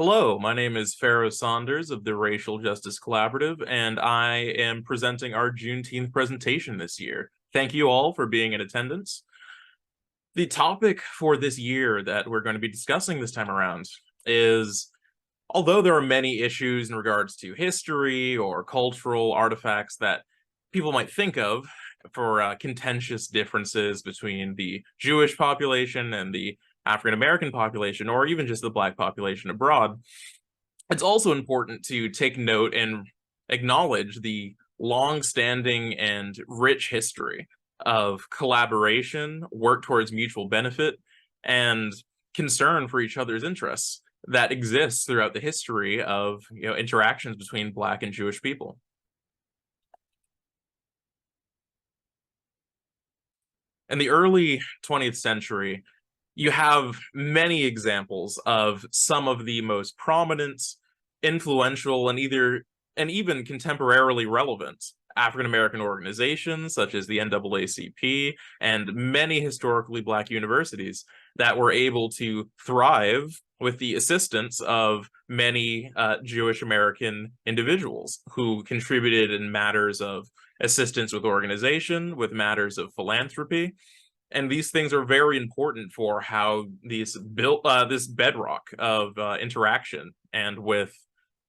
Hello, my name is Pharaoh Saunders of the Racial Justice Collaborative, and I am presenting our Juneteenth presentation this year. Thank you all for being in attendance. The topic for this year that we're going to be discussing this time around is, although there are many issues in regards to history or cultural artifacts that people might think of for contentious differences between the Jewish population and the African American population, or even just the Black population abroad, it's also important to take note and acknowledge the long-standing and rich history of collaboration, work towards mutual benefit, and concern for each other's interests that exists throughout the history of interactions between Black and Jewish people. In the early 20th century, you have many examples of some of the most prominent, influential, and even contemporarily relevant African American organizations such as the NAACP and many historically Black universities that were able to thrive with the assistance of many Jewish American individuals who contributed in matters of assistance with organization, with matters of philanthropy, and these things are very important for how these built this bedrock of interaction and with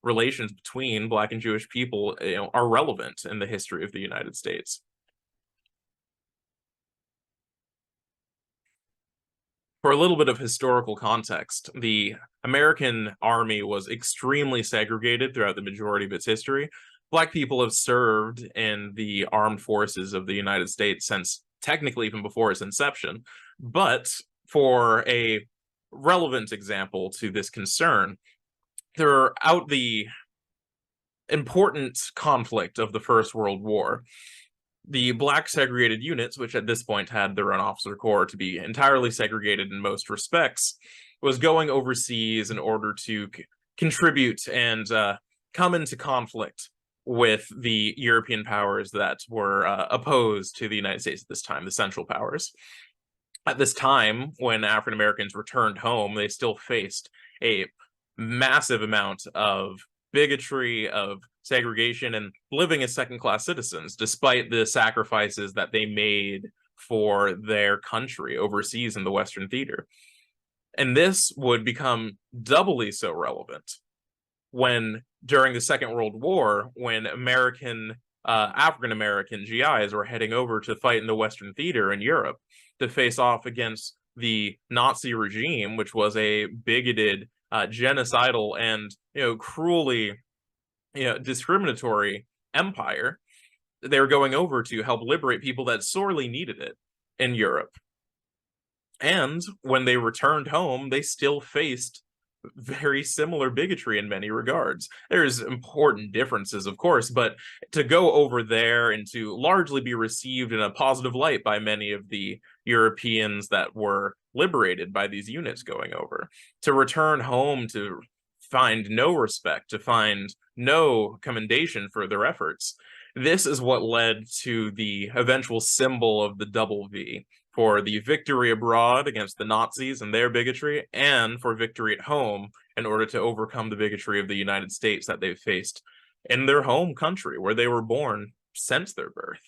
relations between Black and Jewish people, are relevant in the history of the United States. For a little bit of historical context, the American Army was extremely segregated throughout the majority of its history. Black people have served in the armed forces of the United States since technically even before its inception. But for a relevant example to this concern, throughout the important conflict of the First World War, the Black segregated units, which at this point had their own officer corps to be entirely segregated in most respects, was going overseas in order to contribute and come into conflict with the European powers that were opposed to the United States at this time, the Central Powers. At this time, when African Americans returned home, they still faced a massive amount of bigotry, of segregation, and living as second-class citizens, despite the sacrifices that they made for their country overseas in the Western theater. And this would become doubly so relevant when, during the Second World War, when African American GIs were heading over to fight in the Western theater in Europe to face off against the Nazi regime, which was a bigoted, genocidal, and cruelly discriminatory empire. They were going over to help liberate people that sorely needed it in Europe. And when they returned home, they still faced very similar bigotry in many regards. There's important differences, of course, but to go over there and to largely be received in a positive light by many of the Europeans that were liberated by these units going over, to return home to find no respect, to find no commendation for their efforts. This is what led to the eventual symbol of the double V, for the victory abroad against the Nazis and their bigotry, and for victory at home in order to overcome the bigotry of the United States that they've faced in their home country where they were born since their birth.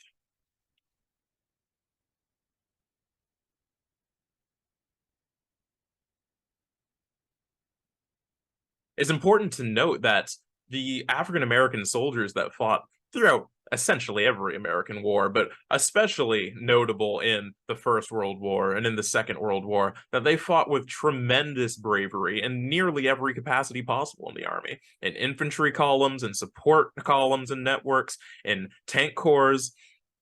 It's important to note that the African American soldiers that fought throughout essentially every American war, but especially notable in the First World War and in the Second World War, that they fought with tremendous bravery in nearly every capacity possible in the Army, in infantry columns, in support columns and networks, in tank corps,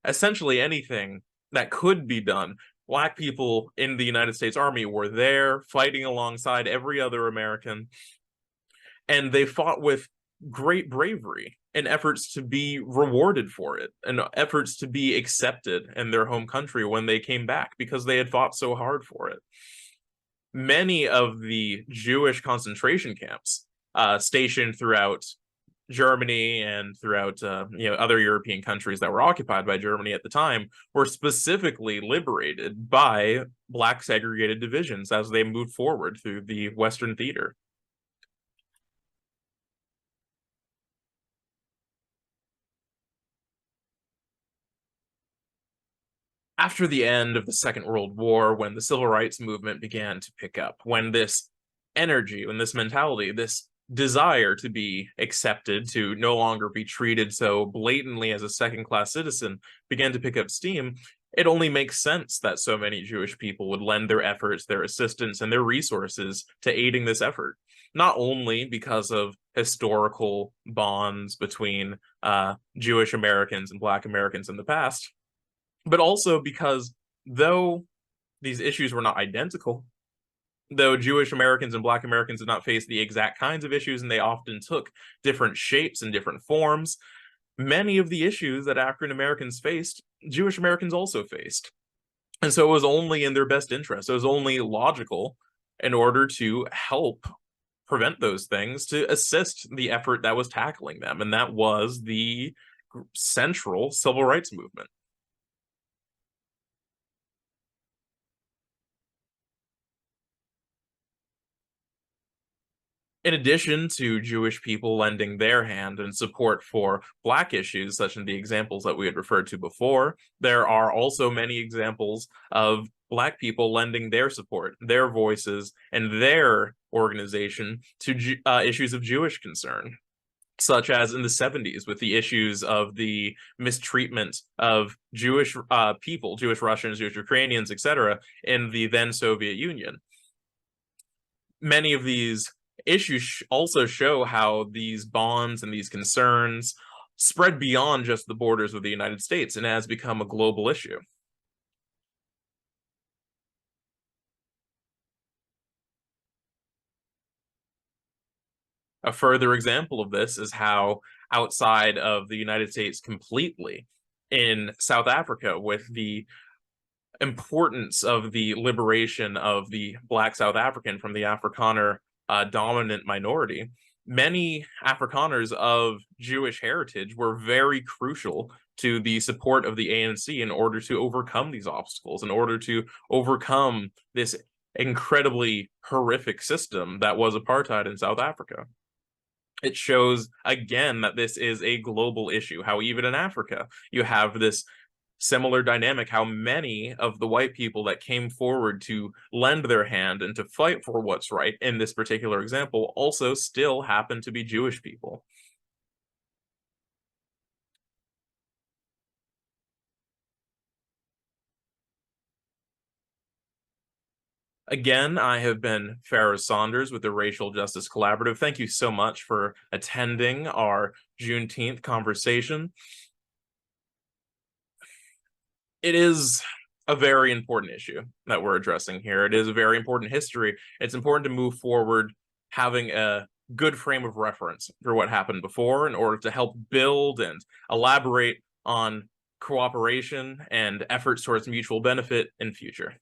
essentially anything that could be done. Black people in the United States Army were there fighting alongside every other American, and they fought with great bravery and efforts to be rewarded for it and efforts to be accepted in their home country when they came back because they had fought so hard for it. Many of the Jewish concentration camps stationed throughout Germany and throughout other European countries that were occupied by Germany at the time were specifically liberated by Black segregated divisions as they moved forward through the Western theater. After the end of the Second World War, when the civil rights movement began to pick up, when this energy, when this mentality, this desire to be accepted, to no longer be treated so blatantly as a second class citizen began to pick up steam, it only makes sense that so many Jewish people would lend their efforts, their assistance, and their resources to aiding this effort. Not only because of historical bonds between Jewish Americans and Black Americans in the past, but also because though these issues were not identical, though Jewish Americans and Black Americans did not face the exact kinds of issues and they often took different shapes and different forms, many of the issues that African Americans faced, Jewish Americans also faced. And so it was only in their best interest, it was only logical in order to help prevent those things to assist the effort that was tackling them. And that was the central civil rights movement. In addition to Jewish people lending their hand in support for Black issues, such as the examples that we had referred to before, there are also many examples of Black people lending their support, their voices, and their organization to issues of Jewish concern, such as in the 70s with the issues of the mistreatment of Jewish people, Jewish Russians, Jewish Ukrainians, etc., in the then Soviet Union. Many of these issues also show how these bonds and these concerns spread beyond just the borders of the United States and has become a global issue. A further example of this is how outside of the United States completely, in South Africa, with the importance of the liberation of the Black South African from the Afrikaner dominant minority, many Afrikaners of Jewish heritage were very crucial to the support of the ANC in order to overcome these obstacles, in order to overcome this incredibly horrific system that was apartheid in South Africa. It shows again that this is a global issue, how even in Africa you have this similar dynamic, how many of the white people that came forward to lend their hand and to fight for what's right in this particular example also still happen to be Jewish people. Again, I have been Pharaoh Saunders with the Racial Justice Collaborative. Thank you so much for attending our Juneteenth conversation. It is a very important issue that we're addressing here. It is a very important history. It's important to move forward having a good frame of reference for what happened before in order to help build and elaborate on cooperation and efforts towards mutual benefit in future.